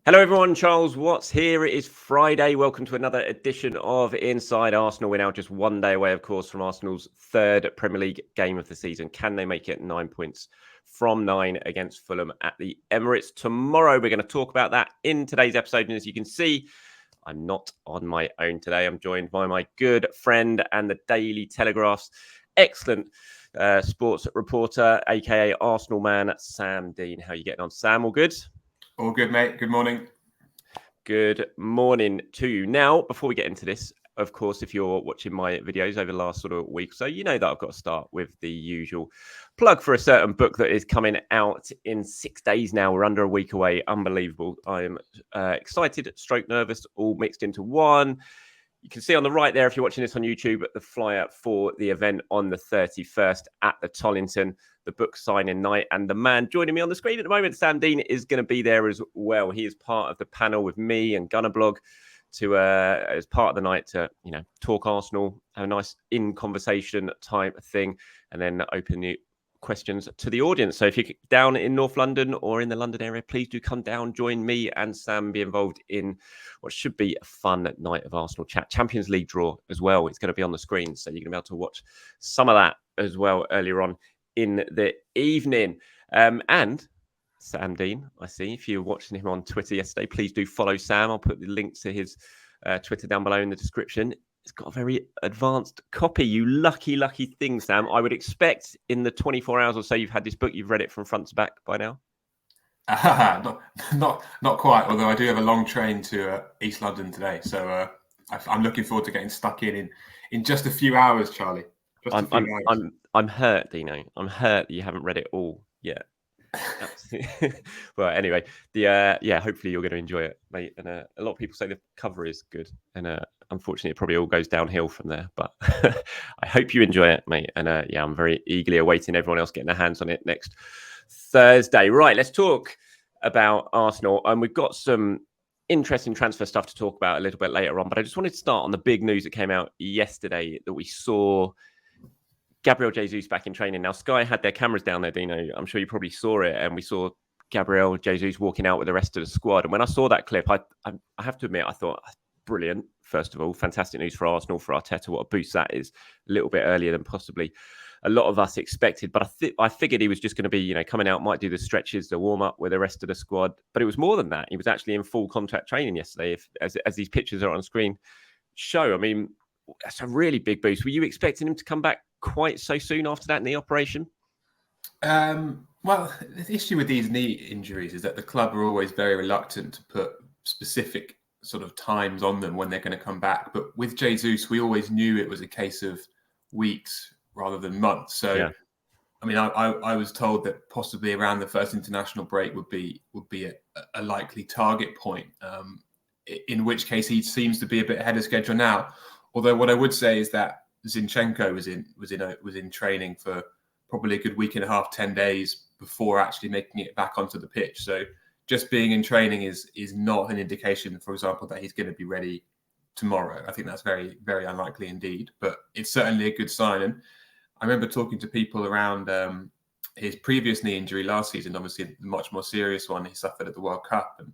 Hello everyone, Charles Watts here. It is Friday. Welcome to another edition of Inside Arsenal. We're now just one day away, of course, from Arsenal's third Premier League game of the season. Can they make it 9 points from 9 against Fulham at the Emirates tomorrow? We're going to talk about that in today's episode. And as you can see, I'm not on my own today. I'm joined by my good friend and the Daily Telegraph's excellent sports reporter, aka Arsenal man, Sam Dean. How are you getting on, Sam? All good? All good, mate. Good morning. Good morning to you. Now, before we get into this, of course, if you're watching my videos over the last sort of week or so, you know that I've got to start with the usual plug for a certain book that is coming out in 6 days now. We're under a week away. Unbelievable. I'm excited, stroke nervous, all mixed into one. You can see on the right there, if you're watching this on YouTube, the flyer for the event on the 31st at the Tollington, the book signing night. And the man joining me on the screen at the moment, Sam Dean, is going to be there as well. He is part of the panel with me and Gunnerblog to as part of the night to, talk Arsenal, have a nice in-conversation type thing, and then open the questions to the audience. So if you're down in North London or in the London area, please do come down, join me and Sam, be involved in what should be a fun night of Arsenal chat. Champions League draw as well. It's going to be on the screen, so you're going to be able to watch some of that as well earlier on in the evening. And Sam Dean, I see, if you're watching him on Twitter yesterday, please do follow Sam. I'll put the link to his Twitter down below in the description. It's got a very advanced copy. You lucky thing, Sam. I would expect in the 24 hours or so you've had this book, you've read it from front to back by now. Not quite. Although I do have a long train to East London today, so I'm looking forward to getting stuck in just a few hours, Charlie. I'm hurt, Dino. I'm hurt that you haven't read it all yet. Well, anyway, hopefully you're going to enjoy it, mate. And a lot of people say the cover is good, and unfortunately, it probably all goes downhill from there. But I hope you enjoy it, mate. And I'm very eagerly awaiting everyone else getting their hands on it next Thursday. Right, let's talk about Arsenal, and we've got some interesting transfer stuff to talk about a little bit later on. But I just wanted to start on the big news that came out yesterday that we saw. Gabriel Jesus back in training. Now, Sky had their cameras down there, Dino. I'm sure you probably saw it. And we saw Gabriel Jesus walking out with the rest of the squad. And when I saw that clip, I have to admit, I thought, brilliant. First of all, fantastic news for Arsenal, for Arteta. What a boost that is. A little bit earlier than possibly a lot of us expected. But I figured he was just going to be, coming out, might do the stretches, the warm-up with the rest of the squad. But it was more than that. He was actually in full contact training yesterday, as these pictures are on screen show. I mean, that's a really big boost. Were you expecting him to come back quite so soon after that knee operation? Well, the issue with these knee injuries is that the club are always very reluctant to put specific sort of times on them when they're going to come back. But with Jesus, we always knew it was a case of weeks rather than months. So, yeah. I mean, I was told that possibly around the first international break would be a likely target point. In which case, he seems to be a bit ahead of schedule now. Although what I would say is that Zinchenko was in training for probably a good week and a half, 10 days before actually making it back onto the pitch. So just being in training is not an indication, for example, that he's going to be ready tomorrow. I think that's very, very unlikely indeed, but it's certainly a good sign. And I remember talking to people around his previous knee injury last season, obviously a much more serious one he suffered at the World Cup. And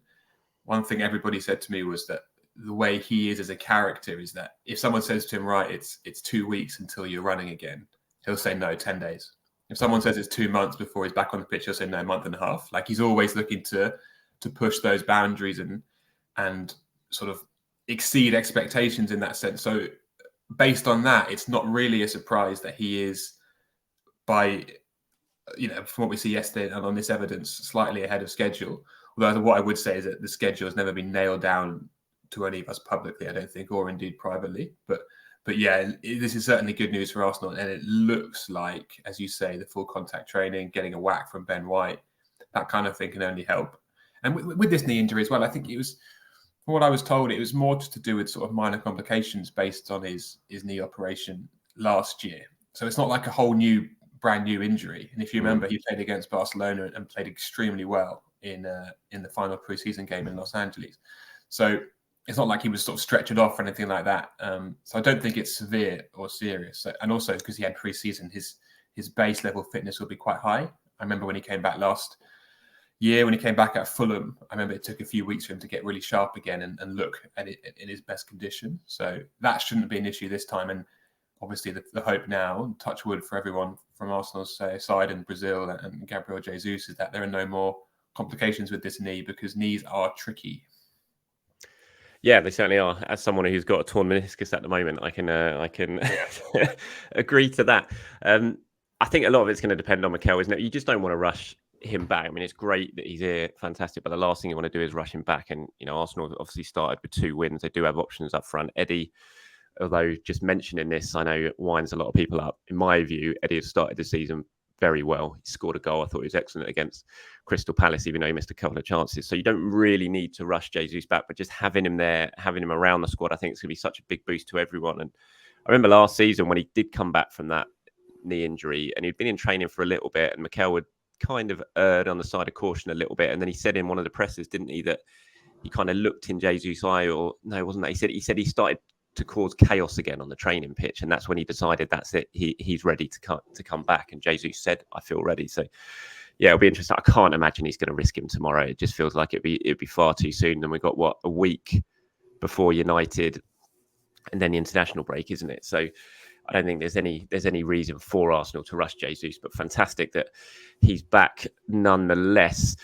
one thing everybody said to me was that the way he is as a character is that if someone says to him, right, it's 2 weeks until you're running again, he'll say no, 10 days. If someone says it's 2 months before he's back on the pitch, he'll say no, a month and a half. Like, he's always looking to push those boundaries and sort of exceed expectations in that sense. So based on that, it's not really a surprise that he is, by, from what we see yesterday and on this evidence, slightly ahead of schedule. Although what I would say is that the schedule has never been nailed down to any of us publicly, I don't think, or indeed privately. But yeah, this is certainly good news for Arsenal. And it looks like, as you say, the full contact training, getting a whack from Ben White, that kind of thing can only help. And with this knee injury as well, I think it was, from what I was told, it was more to do with sort of minor complications based on his knee operation last year. So it's not like a brand new injury. And if you remember, he played against Barcelona and played extremely well in the final pre-season game in Los Angeles. So it's not like he was sort of stretchered off or anything like that. So I don't think it's severe or serious. So, and also because he had pre-season, his base level fitness will be quite high. I remember when he came back last year when he came back at Fulham. I remember it took a few weeks for him to get really sharp again and look at it in his best condition. So that shouldn't be an issue this time. And obviously the hope now, touch wood for everyone from Arsenal's side in Brazil and Gabriel Jesus, is that there are no more complications with this knee, because knees are tricky. Yeah, they certainly are. As someone who's got a torn meniscus at the moment, I can agree to that. I think a lot of it's going to depend on Mikel, isn't it? You just don't want to rush him back. I mean, it's great that he's here, fantastic, but the last thing you want to do is rush him back. And Arsenal obviously started with 2 wins. They do have options up front. Eddie, although just mentioning this, I know it winds a lot of people up. In my view, Eddie has started the season very well. He scored a goal. I thought he was excellent against Crystal Palace, even though he missed a couple of chances. So you don't really need to rush Jesus back, but just having him there, having him around the squad, I think it's going to be such a big boost to everyone. And I remember last season when he did come back from that knee injury and he'd been in training for a little bit, and Mikel would kind of erred on the side of caution a little bit. And then he said in one of the presses, didn't he, that he kind of looked in Jesus' eye, or no, wasn't that? He said he started to cause chaos again on the training pitch, and that's when he decided that's it. He's ready to come back. And Jesus said, "I feel ready." So yeah, it'll be interesting. I can't imagine he's going to risk him tomorrow. It just feels like it'd be far too soon. And we've got a week before United, and then the international break, isn't it? So I don't think there's any reason for Arsenal to rush Jesus. But fantastic that he's back nonetheless.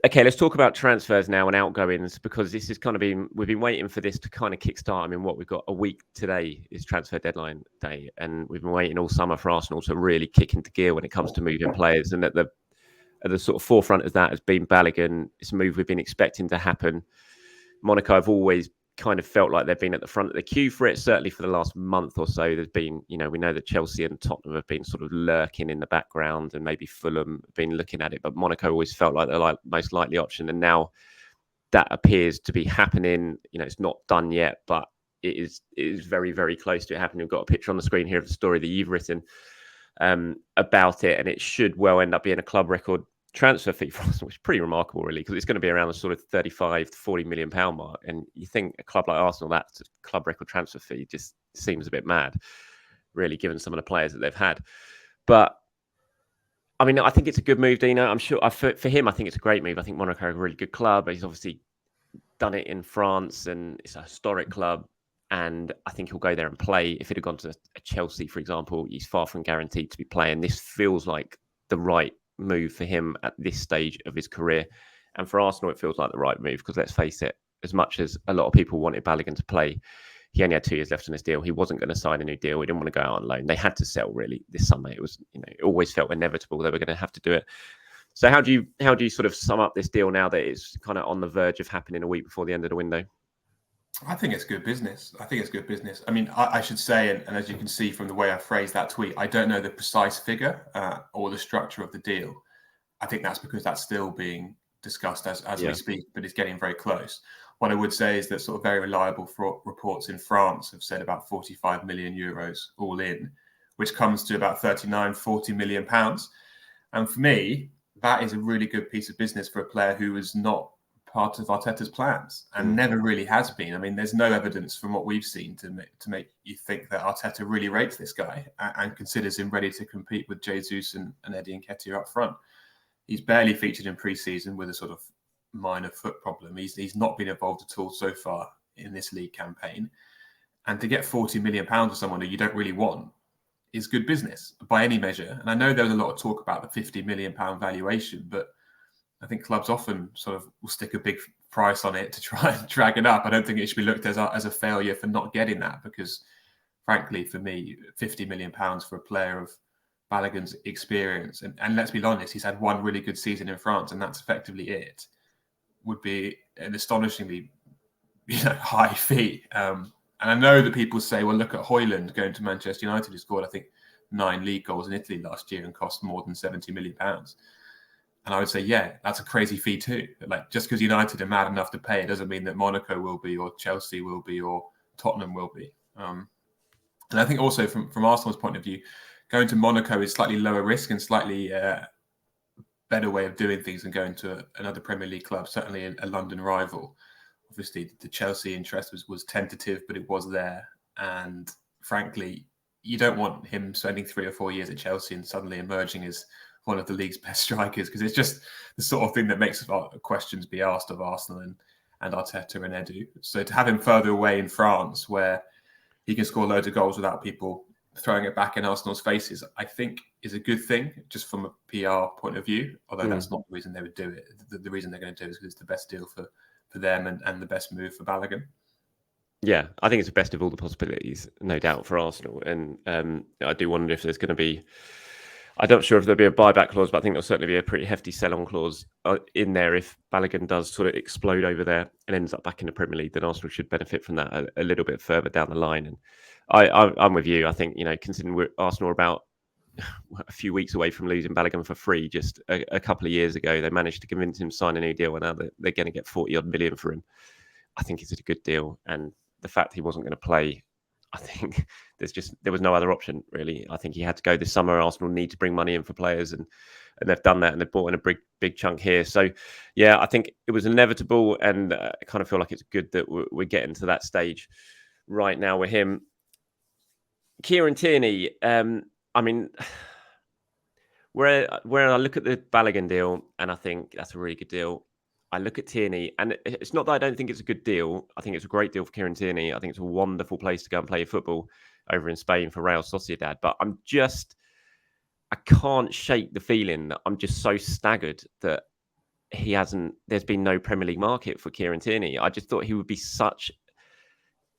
Okay, let's talk about transfers now and outgoings, because this has kind of we've been waiting for this to kind of kickstart. I mean, we've got a week today is transfer deadline day, and we've been waiting all summer for Arsenal to really kick into gear when it comes to moving players. And at the sort of forefront of that has been Balogun. It's a move we've been expecting to happen. Monaco have always kind of felt like they've been at the front of the queue for it, certainly for the last month or so. There's been, we know that Chelsea and Tottenham have been sort of lurking in the background, and maybe Fulham have been looking at it, but Monaco always felt like the most likely option. And now that appears to be happening. It's not done yet, but it is very, very close to it happening. We've got a picture on the screen here of the story that you've written about it, and it should well end up being a club record transfer fee for us, which is pretty remarkable, really, because it's going to be around the sort of 35 to 40 million pound mark. And you think a club like Arsenal, that's a club record transfer fee, just seems a bit mad, really, given some of the players that they've had. But I mean, I think it's a good move, Dino. I'm sure for him, I think it's a great move. I think Monaco are a really good club. He's obviously done it in France, and it's a historic club. And I think he'll go there and play. If it had gone to a Chelsea, for example, he's far from guaranteed to be playing. This feels like the right move for him at this stage of his career. And for Arsenal, it feels like the right move, because let's face it, as much as a lot of people wanted Balogun to play, he only had 2 years left on his deal. He wasn't going to sign a new deal. He didn't want to go out on loan. They had to sell, really, this summer. It was, it always felt inevitable they were going to have to do it. So how do you sort of sum up this deal now that it's kind of on the verge of happening a week before the end of the window? I think it's good business. I mean, I should say, and as you can see from the way I phrased that tweet, I don't know the precise figure or the structure of the deal. I think that's because that's still being discussed as we speak, but it's getting very close. What I would say is that sort of very reliable reports in France have said about 45 million euros all in, which comes to about 40 million pounds. And for me, that is a really good piece of business for a player who was not part of Arteta's plans and never really has been. I mean, there's no evidence from what we've seen to make you think that Arteta really rates this guy and considers him ready to compete with Jesus and Eddie Nketiah up front. He's barely featured in pre-season with a sort of minor foot problem. He's not been involved at all so far in this league campaign. And to get 40 million pounds for someone who you don't really want is good business by any measure. And I know there was a lot of talk about the 50 million pound valuation, but I think clubs often sort of will stick a big price on it to try and drag it up. I don't think it should be looked as a failure for not getting that, because frankly, for me, 50 million pounds for a player of Balogun's experience, and let's be honest, he's had one really good season in France, and that's effectively it, would be an astonishingly high fee. And I know that people say, well, look at Højlund going to Manchester United, who scored, I think, 9 league goals in Italy last year and cost more than 70 million pounds. And I would say, yeah, that's a crazy fee too. Like, just because United are mad enough to pay it doesn't mean that Monaco will be, or Chelsea will be, or Tottenham will be. And I think also from Arsenal's point of view, going to Monaco is slightly lower risk and slightly better way of doing things than going to another Premier League club, certainly a London rival. Obviously, the Chelsea interest was tentative, but it was there. And frankly, you don't want him spending 3 or 4 years at Chelsea and suddenly emerging as one of the league's best strikers, because it's just the sort of thing that makes questions be asked of Arsenal and Arteta and Edu. So to have him further away in France, where he can score loads of goals without people throwing it back in Arsenal's faces, I think is a good thing, just from a PR point of view, although that's not the reason they would do it. The reason they're going to do it is because it's the best deal for them and the best move for Balogun. Yeah, I think it's the best of all the possibilities, no doubt, for Arsenal. And I do wonder if there's going to be, I'm not sure if there'll be a buyback clause, but I think there'll certainly be a pretty hefty sell-on clause in there if Balogun does sort of explode over there and ends up back in the Premier League. Then Arsenal should benefit from that a little bit further down the line. And I'm with you. I think, considering Arsenal are about a few weeks away from losing Balogun for free just a couple of years ago, they managed to convince him to sign a new deal, and now they're going to get 40-odd million for him. I think it's a good deal. And the fact he wasn't going to play, I think there was no other option, really. I think he had to go this summer. Arsenal need to bring money in for players, and they've done that, and they've brought in a big chunk here. So, yeah, I think it was inevitable, and I kind of feel like it's good that we're getting to that stage right now with him. Kieran Tierney, I mean, where I look at the Balogun deal, and I think that's a really good deal. I look at Tierney, and it's not that I don't think it's a good deal. I think it's a great deal for Kieran Tierney. I think it's a wonderful place to go and play football over in Spain for Real Sociedad. But I can't shake the feeling that I'm just so staggered that there's been no Premier League market for Kieran Tierney. I just thought he would be such,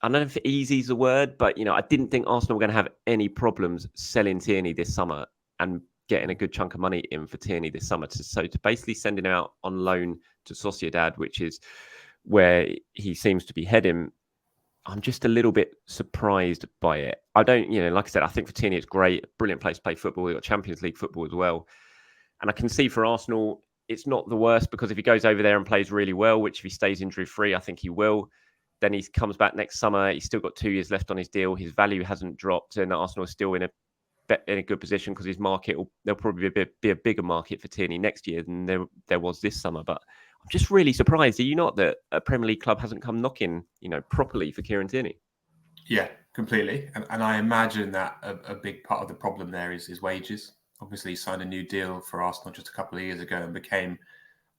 I don't know if easy is the word, but, I didn't think Arsenal were going to have any problems selling Tierney this summer and getting a good chunk of money in for Tierney this summer. So to basically send him out on loan to Sociedad, which is where he seems to be heading, I'm just a little bit surprised by it. I don't, like I said, I think for Tierney it's great, brilliant place to play football. We've got Champions League football as well. And I can see for Arsenal, it's not the worst, because if he goes over there and plays really well, which if he stays injury-free, I think he will, then he comes back next summer. He's still got 2 years left on his deal. His value hasn't dropped, and Arsenal is still in a good position, because his market there'll probably be a bigger market for Tierney next year than there was this summer. But I'm just really surprised. Are you not, that a Premier League club hasn't come knocking, properly for Kieran Tierney? Yeah, completely. And I imagine that a big part of the problem there is his wages. Obviously, he signed a new deal for Arsenal just a couple of years ago and became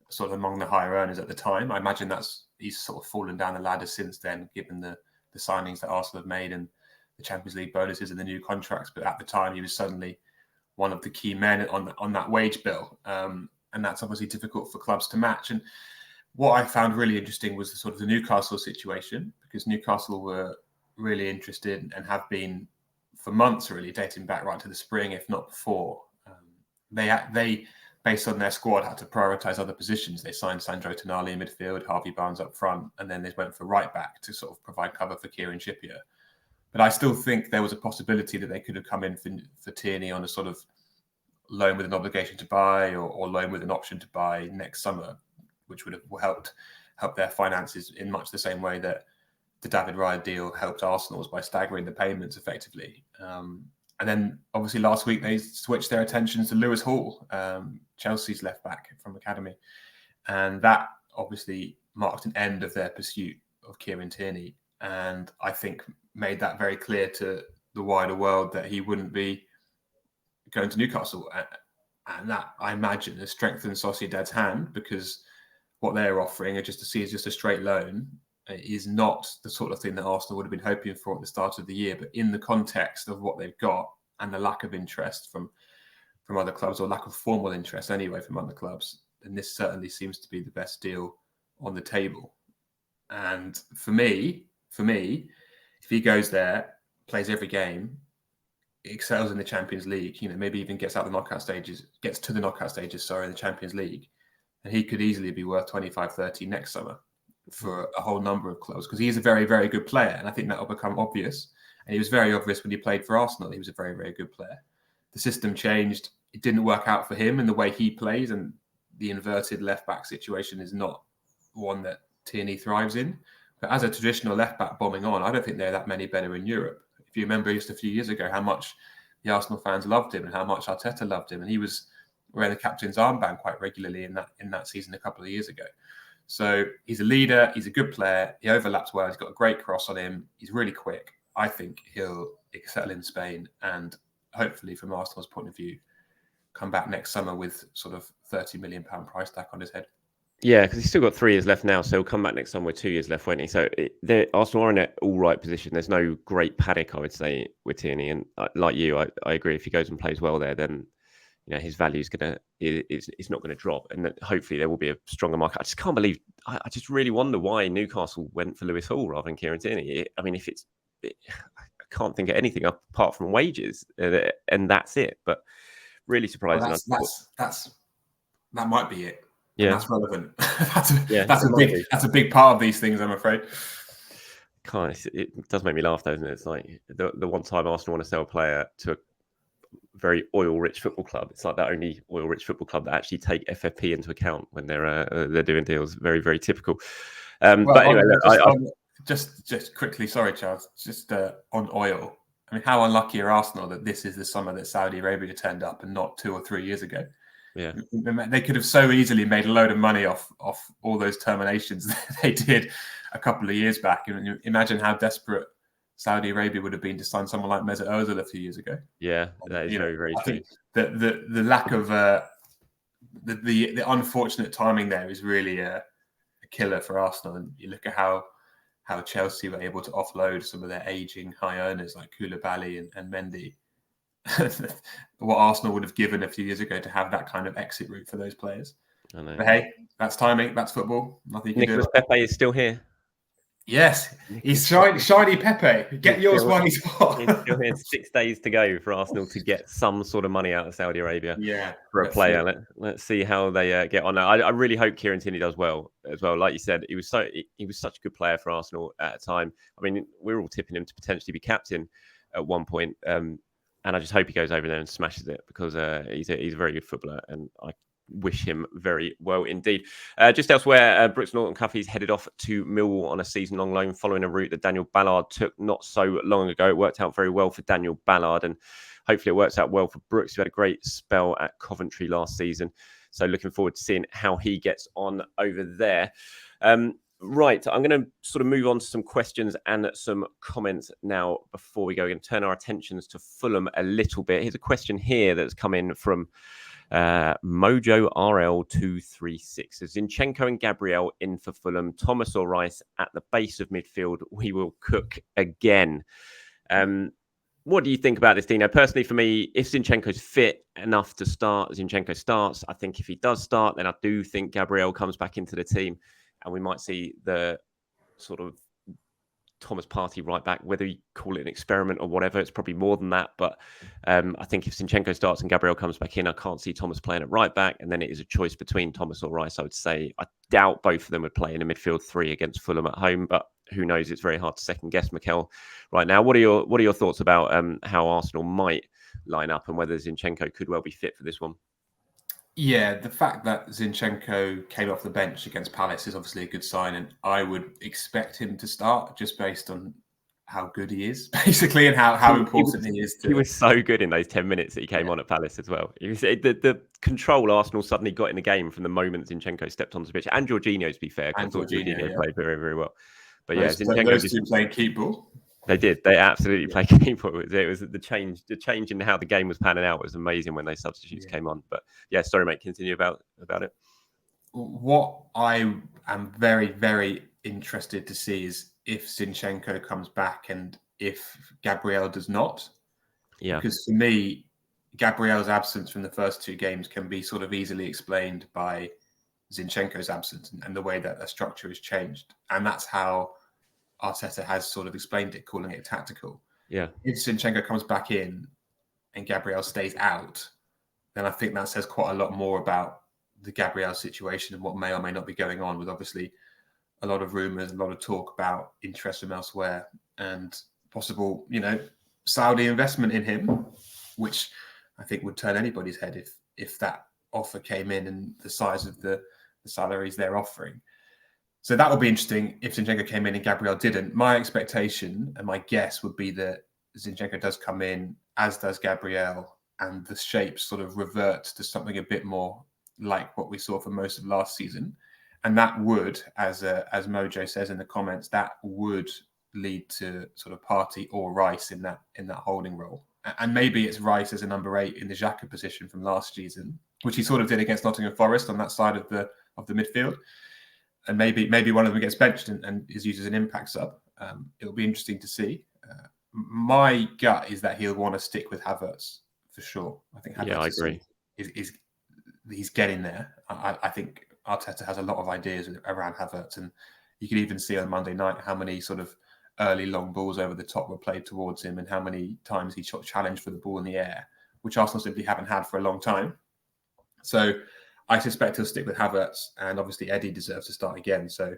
sort of among the higher earners at the time. I imagine he's sort of fallen down the ladder since then, given the signings that Arsenal have made and the Champions League bonuses and the new contracts. But at the time, he was suddenly one of the key men on that wage bill. And that's obviously difficult for clubs to match. And what I found really interesting was the sort of the Newcastle situation, because Newcastle were really interested and have been for months, really dating back right to the spring, if not before. They based on their squad, had to prioritise other positions. They signed Sandro Tonali in midfield, Harvey Barnes up front, and then they went for right back to sort of provide cover for Kieran Trippier. But I still think there was a possibility that they could have come in for Tierney on a sort of loan with an obligation to buy, or loan with an option to buy next summer, which would have help their finances in much the same way that the David Raya deal helped Arsenal's by staggering the payments effectively. And then obviously last week they switched their attentions to Lewis Hall, Chelsea's left back from academy. And that obviously marked an end of their pursuit of Kieran Tierney. And I think made that very clear to the wider world that he wouldn't be going to Newcastle. And that, I imagine, has strengthened Sociedad's hand, because what they're offering is just a straight loan. It is not the sort of thing that Arsenal would have been hoping for at the start of the year. But in the context of what they've got and the lack of interest from other clubs, or lack of formal interest anyway from other clubs, then this certainly seems to be the best deal on the table. And for me, if he goes there, plays every game, excels in the Champions League, maybe even gets to the knockout stages, in the Champions League, and he could easily be worth 25, 30 next summer for a whole number of clubs, because he's a very, very good player. And I think that will become obvious. And he was very obvious when he played for Arsenal. He was a very, very good player. The system changed. It didn't work out for him in the way he plays. And the inverted left-back situation is not one that Tierney thrives in. But as a traditional left-back bombing on, I don't think there are that many better in Europe. If you remember just a few years ago how much the Arsenal fans loved him and how much Arteta loved him. And he was wearing the captain's armband quite regularly in that season a couple of years ago. So he's a leader. He's a good player. He overlaps well. He's got a great cross on him. He's really quick. I think he'll excel in Spain and hopefully, from Arsenal's point of view, come back next summer with sort of £30 million price tag on his head. Yeah, because he's still got 3 years left now, so he'll come back next summer with 2 years left, won't he? So Arsenal are in an all right position. There's no great panic, I would say, with Tierney. And like you, I agree. If he goes and plays well there, then his value is it's not going to drop, and hopefully there will be a stronger market. I just can't believe. I just really wonder why Newcastle went for Lewis Hall rather than Kieran Tierney. I mean, I can't think of anything apart from wages, and that's it. But really surprising. Well, that might be it. Yeah, and that's relevant. that's a big part of these things, I'm afraid. It does make me laugh, doesn't it? It's like the one time Arsenal want to sell a player to a very oil-rich football club. It's like the only oil-rich football club that actually take FFP into account when they're doing deals. Very, very typical. But anyway, just quickly, sorry, Charles. Just on oil. I mean, how unlucky are Arsenal that this is the summer that Saudi Arabia turned up and not 2 or 3 years ago? Yeah, they could have so easily made a load of money off all those terminations that they did a couple of years back. And imagine how desperate Saudi Arabia would have been to sign someone like Mesut Ozil a few years ago. Yeah, that is very, very true. The lack of the unfortunate timing there is really a killer for Arsenal. And you look at how Chelsea were able to offload some of their aging high earners like Koulibaly and Mendy. What Arsenal would have given a few years ago to have that kind of exit route for those players. I know. But hey, that's timing. That's football. Nothing you can Nicolas Pepe is still here. Yes, he's shiny Pepe. Get yours while he's hot. He's still here. 6 days to go for Arsenal to get some sort of money out of Saudi Arabia. Yeah, for a player. Let's see how they get on. I really hope Kieran Tierney does well as well. Like you said, he was such a good player for Arsenal at a time. I mean, we were all tipping him to potentially be captain at one point. And I just hope he goes over there and smashes it because he's a very good footballer, and I wish him very well indeed. Just elsewhere, Brooks Norton-Cuffy's headed off to Millwall on a season-long loan following a route that Daniel Ballard took not so long ago. It worked out very well for Daniel Ballard, and hopefully it works out well for Brooks, who had a great spell at Coventry last season. So looking forward to seeing how he gets on over there. Right, I'm going to sort of move on to some questions and some comments now before we go. We're going to turn our attentions to Fulham a little bit. Here's a question here that's come in from Mojo RL236. Zinchenko and Gabriel in for Fulham. Thomas or Rice at the base of midfield. We will cook again. What do you think about this, Dino? Personally, for me, if Zinchenko's fit enough to start, Zinchenko starts. I think if he does start, then I do think Gabriel comes back into the team, and we might see the sort of Thomas Partey right back, whether you call it an experiment or whatever. It's probably more than that. But I think if Zinchenko starts and Gabriel comes back in, I can't see Thomas playing at right back. And then it is a choice between Thomas or Rice, I would say. I doubt both of them would play in a midfield 3 against Fulham at home. But who knows? It's very hard to second guess Mikel right now. What are your thoughts about how Arsenal might line up and whether Zinchenko could well be fit for this one? Yeah, the fact that Zinchenko came off the bench against Palace is obviously a good sign, and I would expect him to start just based on how good he is, basically, and how important he is. He was so good in those 10 minutes that he came on at Palace as well. It was the control Arsenal suddenly got in the game from the moment Zinchenko stepped onto the pitch, and Jorginho, to be fair, because I thought Jorginho played very, very well. But Zinchenko, those two playing keep ball. They did. They absolutely played keep ball. It was the change in how the game was panning out was amazing when those substitutes came on. But yeah, sorry, mate. Continue about it. What I am very, very interested to see is if Zinchenko comes back and if Gabriel does not. Yeah. Because for me, Gabriel's absence from the first 2 games can be sort of easily explained by Zinchenko's absence and the way that the structure has changed. And that's how Arteta has sort of explained it, calling it tactical. Yeah. If Zinchenko comes back in and Gabriel stays out, then I think that says quite a lot more about the Gabriel situation and what may or may not be going on, with obviously a lot of rumours, a lot of talk about interest from elsewhere and possible, Saudi investment in him, which I think would turn anybody's head if that offer came in and the size of the salaries they're offering. So that would be interesting if Zinchenko came in and Gabriel didn't. My expectation and my guess would be that Zinchenko does come in, as does Gabriel, and the shape sort of reverts to something a bit more like what we saw for most of last season. And that would, as Mojo says in the comments, that would lead to sort of Partey or Rice in that holding role. And maybe it's Rice as a number 8 in the Xhaka position from last season, which he sort of did against Nottingham Forest on that side of the midfield. And maybe one of them gets benched and is used as an impact sub. It'll be interesting to see. My gut is that he'll want to stick with Havertz for sure. I think Havertz I agree. He's getting there. I think Arteta has a lot of ideas around Havertz, and you could even see on Monday night how many sort of early long balls over the top were played towards him, and how many times he challenged for the ball in the air, which Arsenal simply haven't had for a long time. So I suspect he'll stick with Havertz, and obviously Eddie deserves to start again. So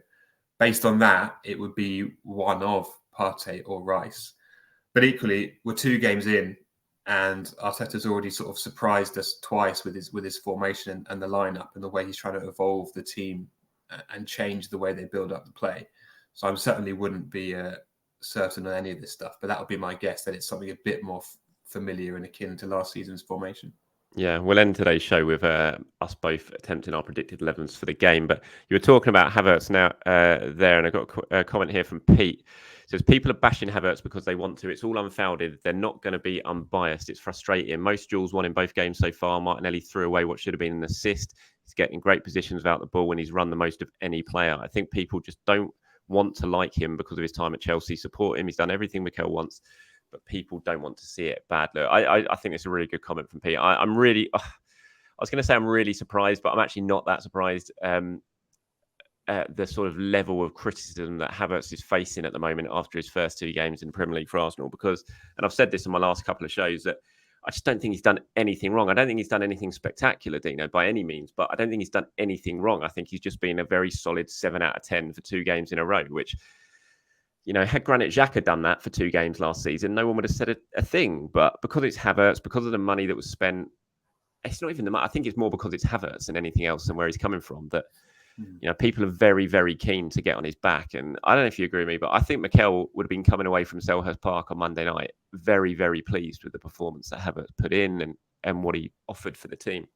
based on that, it would be one of Partey or Rice. But equally, we're 2 games in, and Arteta's already sort of surprised us twice with his formation and the lineup and the way he's trying to evolve the team and change the way they build up the play. So I certainly wouldn't be certain on any of this stuff, but that would be my guess, that it's something a bit more familiar and akin to last season's formation. Yeah, we'll end today's show with us both attempting our predicted 11s for the game. But you were talking about Havertz now there, and I got a comment here from Pete. It says, people are bashing Havertz because they want to. It's all unfounded. They're not going to be unbiased. It's frustrating. Most duels won in both games so far. Martinelli threw away what should have been an assist. He's getting great positions without the ball when he's run the most of any player. I think people just don't want to like him because of his time at Chelsea. Support him. He's done everything Mikel wants, but people don't want to see it bad. Look, I think it's a really good comment from Pete. I was going to say I'm really surprised, but I'm actually not that surprised. The sort of level of criticism that Havertz is facing at the moment after his first 2 games in the Premier League for Arsenal, because, and I've said this in my last couple of shows, that I just don't think he's done anything wrong. I don't think he's done anything spectacular, Dino, by any means, but I don't think he's done anything wrong. I think he's just been a very solid 7 out of 10 for 2 games in a row, which, you know, had Granit Xhaka done that for 2 games last season, no one would have said a thing. But because it's Havertz, because of the money that was spent, it's not even the money. I think it's more because it's Havertz than anything else and where he's coming from that, you know, people are very, very keen to get on his back. And I don't know if you agree with me, but I think Mikel would have been coming away from Selhurst Park on Monday night very, very pleased with the performance that Havertz put in and what he offered for the team.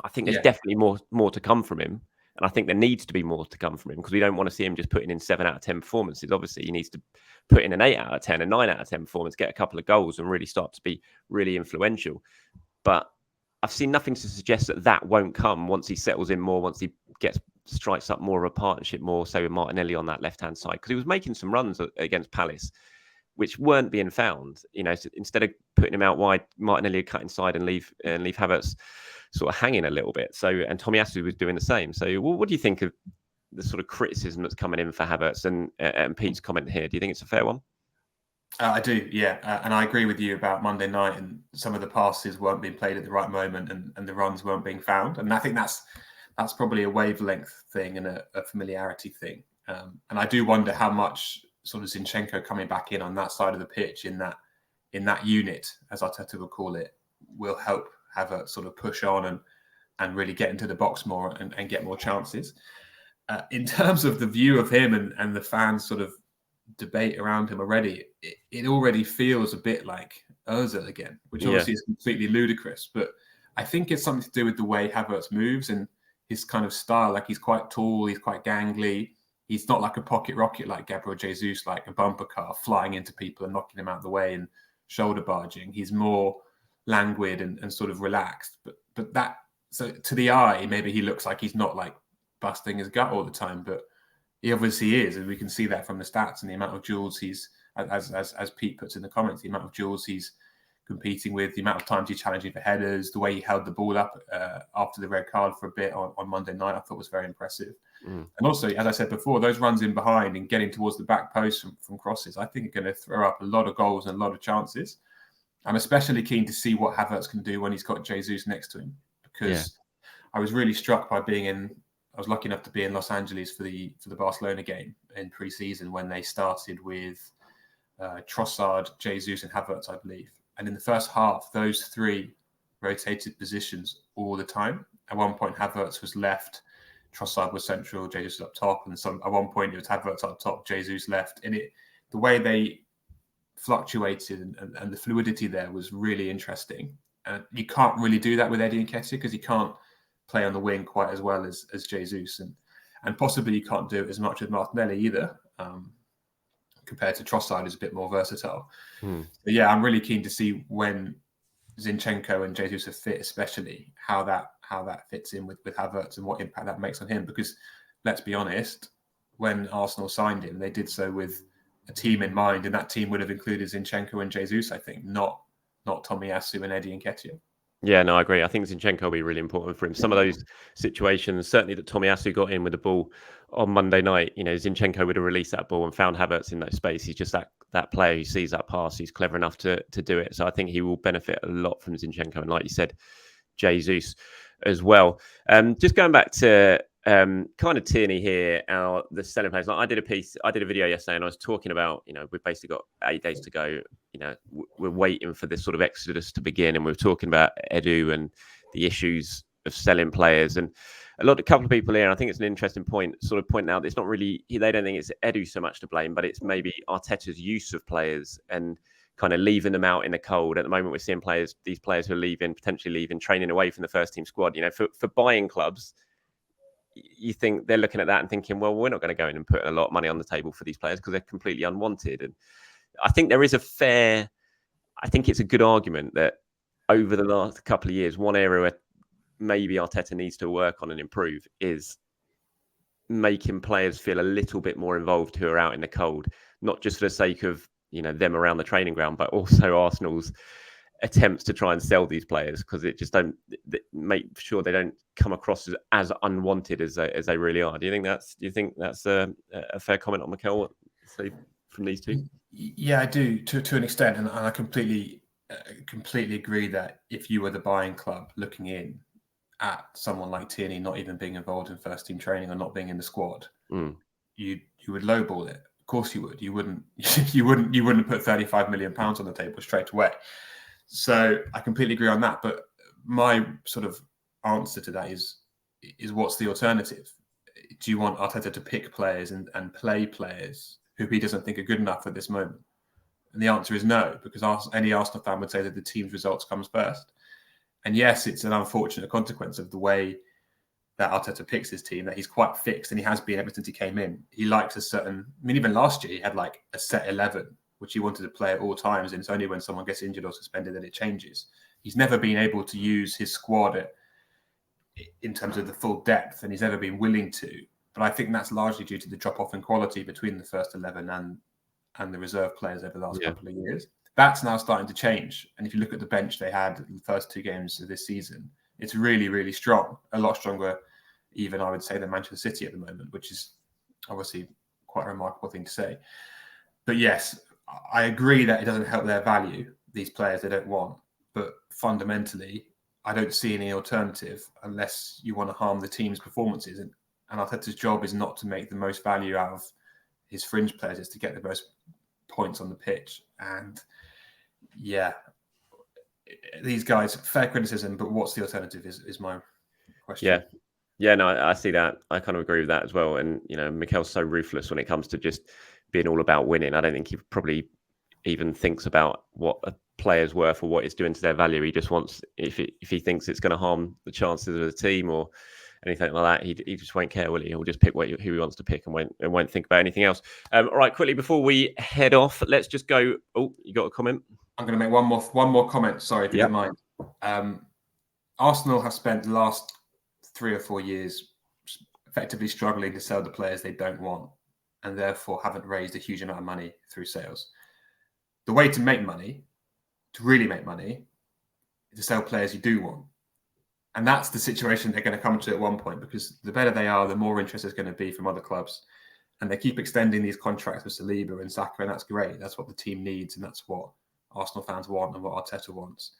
I think there's definitely more to come from him. And I think there needs to be more to come from him, because we don't want to see him just putting in 7 out of 10 performances. Obviously, he needs to put in an 8 out of 10, a 9 out of 10 performance, get a couple of goals and really start to be really influential. But I've seen nothing to suggest that won't come once he settles in more, once he strikes up more of a partnership, more so with Martinelli on that left-hand side. Because he was making some runs against Palace, which weren't being found. You know, so instead of putting him out wide, Martinelli would cut inside and leave Havertz sort of hanging a little bit. So, and Tomiyasu was doing the same. So, what do you think of the sort of criticism that's coming in for Havertz and Pete's comment here? Do you think it's a fair one? I do, yeah. And I agree with you about Monday night, and some of the passes weren't being played at the right moment, and the runs weren't being found. And I think that's probably a wavelength thing and a familiarity thing. And I do wonder how much sort of Zinchenko coming back in on that side of the pitch in that unit, as Arteta would call it, will help have a sort of push on and really get into the box more and get more chances. In terms of the view of him and the fans' sort of debate around him already, it already feels a bit like Ozil again, which obviously is completely ludicrous. But I think it's something to do with the way Havertz moves and his kind of style. Like, he's quite tall, he's quite gangly. He's not like a pocket rocket like Gabriel Jesus, like a bumper car flying into people and knocking them out of the way and shoulder barging. He's more languid and sort of relaxed. But that, so to the eye, maybe he looks like he's not like busting his gut all the time, but he obviously is, and we can see that from the stats and the amount of duels he's, as Pete puts in the comments, the amount of duels he's competing with, the amount of times he's challenging for headers, the way he held the ball up after the red card for a bit on Monday night, I thought was very impressive. And also, as I said before, those runs in behind and getting towards the back post from crosses, I think are going to throw up a lot of goals and a lot of chances. I'm especially keen to see what Havertz can do when he's got Jesus next to him, because I was really struck by I was lucky enough to be in Los Angeles for the Barcelona game in pre-season when they started with Trossard, Jesus and Havertz, I believe. And in the first half, those 3 rotated positions all the time. At one point, Havertz was left, Trossard was central, Jesus was up top. And at one point, it was Havertz up top, Jesus left. And the way they fluctuated and the fluidity there was really interesting. And you can't really do that with Eddie Nketiah, because he can't play on the wing quite as well as Jesus, and possibly you can't do it as much with Martinelli either, compared to Trossard, who's a bit more versatile. Hmm. But yeah, I'm really keen to see when Zinchenko and Jesus are fit, especially how that fits in with Havertz and what impact that makes on him. Because let's be honest, when Arsenal signed him, they did so with a team in mind, and that team would have included Zinchenko and Jesus, I think, not Tomiyasu and Eddie Nketiah. Yeah, no, I agree. I think Zinchenko will be really important for him. Some of those situations, certainly that Tomiyasu got in with the ball on Monday night, Zinchenko would have released that ball and found Havertz in that space. He's just that player who sees that pass. He's clever enough to do it. So I think he will benefit a lot from Zinchenko. And like you said, Jesus as well. Just going back to kind of Tierney here, the selling players. Like I did a video yesterday, and I was talking about, we've basically got 8 days to go. We're waiting for this sort of exodus to begin, and we're talking about Edu and the issues of selling players. And a couple of people here, and I think it's an interesting point, sort of pointing out that it's not really, they don't think it's Edu so much to blame, but it's maybe Arteta's use of players and kind of leaving them out in the cold. At the moment, we're seeing these players who are potentially leaving, training away from the first team squad. For buying clubs, you think they're looking at that and thinking, well, we're not going to go in and put a lot of money on the table for these players because they're completely unwanted. And I think there is I think it's a good argument that over the last couple of years, one area where maybe Arteta needs to work on and improve is making players feel a little bit more involved who are out in the cold, not just for the sake of them around the training ground, but also Arsenal's attempts to try and sell these players, because it just don't make sure they don't come across as unwanted as they really are. Do you think that's a fair comment on Mikel? Say from these two? Yeah, I do to an extent, and I completely agree that if you were the buying club looking in at someone like Tierney not even being involved in first team training or not being in the squad, you would lowball it. Of course you would. You wouldn't put £35 million on the table straight away. So I completely agree on that. But my sort of answer to that is what's the alternative? Do you want Arteta to pick players and play players who he doesn't think are good enough at this moment? And the answer is no, because any Arsenal fan would say that the team's results comes first. And yes, it's an unfortunate consequence of the way that Arteta picks his team, that he's quite fixed, and he has been ever since he came in. He likes even last year he had like a set 11, which he wanted to play at all times, and it's only when someone gets injured or suspended that it changes. He's never been able to use his squad in terms of the full depth, and he's never been willing to. But I think that's largely due to the drop-off in quality between the first 11 and the reserve players over the last couple of years. That's now starting to change. And if you look at the bench they had in the first 2 games of this season, it's really, really strong. A lot stronger, even, I would say, than Manchester City at the moment, which is obviously quite a remarkable thing to say. But yes, I agree that it doesn't help their value, these players they don't want. But fundamentally, I don't see any alternative unless you want to harm the team's performances. And Arteta's job is not to make the most value out of his fringe players, it's to get the most points on the pitch. And yeah, these guys, fair criticism, but what's the alternative is my question. Yeah, no, I see that. I kind of agree with that as well. And, Mikel's so ruthless when it comes to just being all about winning. I don't think he probably even thinks about what a player's worth or what it's doing to their value. He just wants, if he thinks it's going to harm the chances of the team or anything like that, he just won't care, will he? He'll just pick who he wants to pick and won't think about anything else. All right, quickly before we head off, let's just go. Oh, you got a comment? I'm going to make one more comment. Sorry, if you don't mind. Arsenal have spent the last 3 or 4 years effectively struggling to sell the players they don't want, and therefore haven't raised a huge amount of money through sales. The way to make money, to really make money, is to sell players you do want. And that's the situation they're going to come to at one point, because the better they are, the more interest there's going to be from other clubs. And they keep extending these contracts with Saliba and Saka, and that's great. That's what the team needs, and that's what Arsenal fans want and what Arteta wants.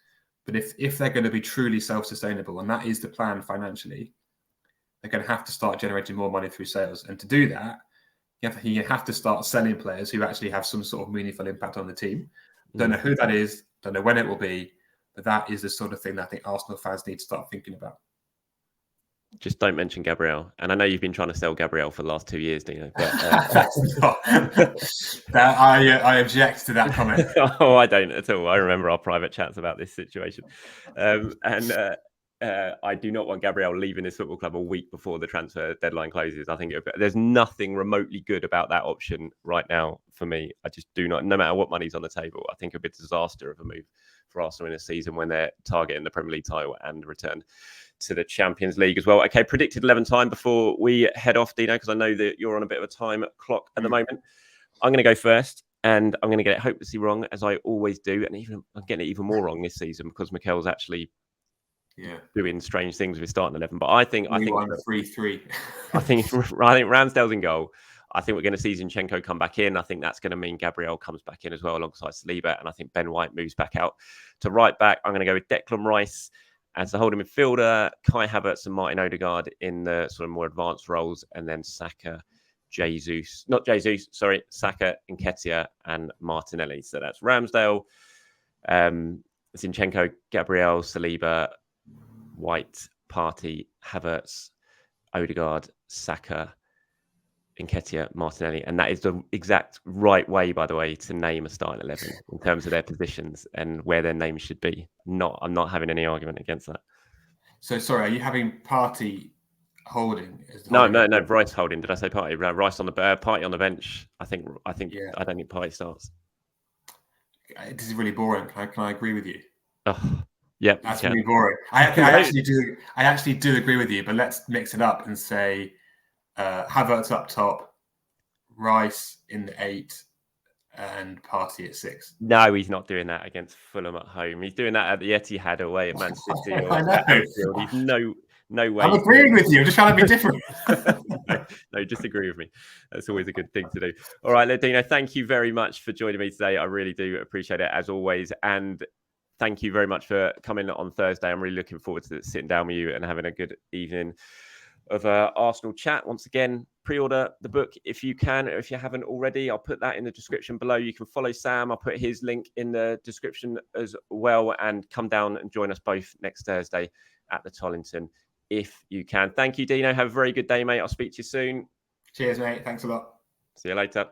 But if they're going to be truly self-sustainable, and that is the plan financially, they're going to have to start generating more money through sales. And to do that, you have to start selling players who actually have some sort of meaningful impact on the team. Don't know who that is, don't know when it will be, but that is the sort of thing that I think Arsenal fans need to start thinking about. Just don't mention Gabriel. And I know you've been trying to sell Gabriel for the last 2 years, Dino. But, I object to that comment. Oh, I don't at all. I remember our private chats about this situation. I do not want Gabriel leaving this football club a week before the transfer deadline closes. I think there's nothing remotely good about that option right now for me. I just do not, no matter what money's on the table, I think it'd be a disaster of a move for Arsenal in a season when they're targeting the Premier League title and return to the Champions League as well. Okay, predicted 11 time before we head off, Dino, because I know that you're on a bit of a time clock at the moment. I'm going to go first. And I'm going to get it hopelessly wrong, as I always do. And even I'm getting it even more wrong this season because Mikel's actually doing strange things with starting 11. But I think 3-3. I think Ramsdale's in goal. I think we're going to see Zinchenko come back in. I think that's going to mean Gabriel comes back in as well alongside Saliba. And I think Ben White moves back out to right back. I'm going to go with Declan Rice as the holding midfielder, Kai Havertz and Martin Odegaard in the sort of more advanced roles, and then Saka, Saka, Nketiah and Martinelli. So that's Ramsdale, Zinchenko, Gabriel, Saliba, White, Partey, Havertz, Odegaard, Saka, Nketiah, Martinelli. And that is the exact right way, by the way, to name a starting 11 in terms of their positions and where their names should be. I'm not having any argument against that. So, sorry, are you having Partey holding? No, Rice holding. Did I say Partey? Rice on the Partey on the bench. I think. Yeah. I don't think Partey starts. This is really boring. Can I agree with you? Oh, yeah, that's really boring. I actually do agree with you, but let's mix it up and say Havertz up top, Rice in the 8, and Partey at 6. No, he's not doing that against Fulham at home. He's doing that at the Etihad away at Man City or at Anfield. He's no way. I'm agreeing with you. I'm just trying to be different. no, just agree with me. That's always a good thing to do. All right, Ladino, thank you very much for joining me today. I really do appreciate it, as always. And thank you very much for coming on Thursday. I'm really looking forward to sitting down with you and having a good evening of Arsenal chat. Once again, pre-order the book if you can, or if you haven't already. I'll put that in the description below. You can follow Sam. I'll put his link in the description as well, and come down and join us both next Thursday at the Tollington if you can. Thank you, Dino. Have a very good day, mate. I'll speak to you soon. Cheers, mate. Thanks a lot. See you later.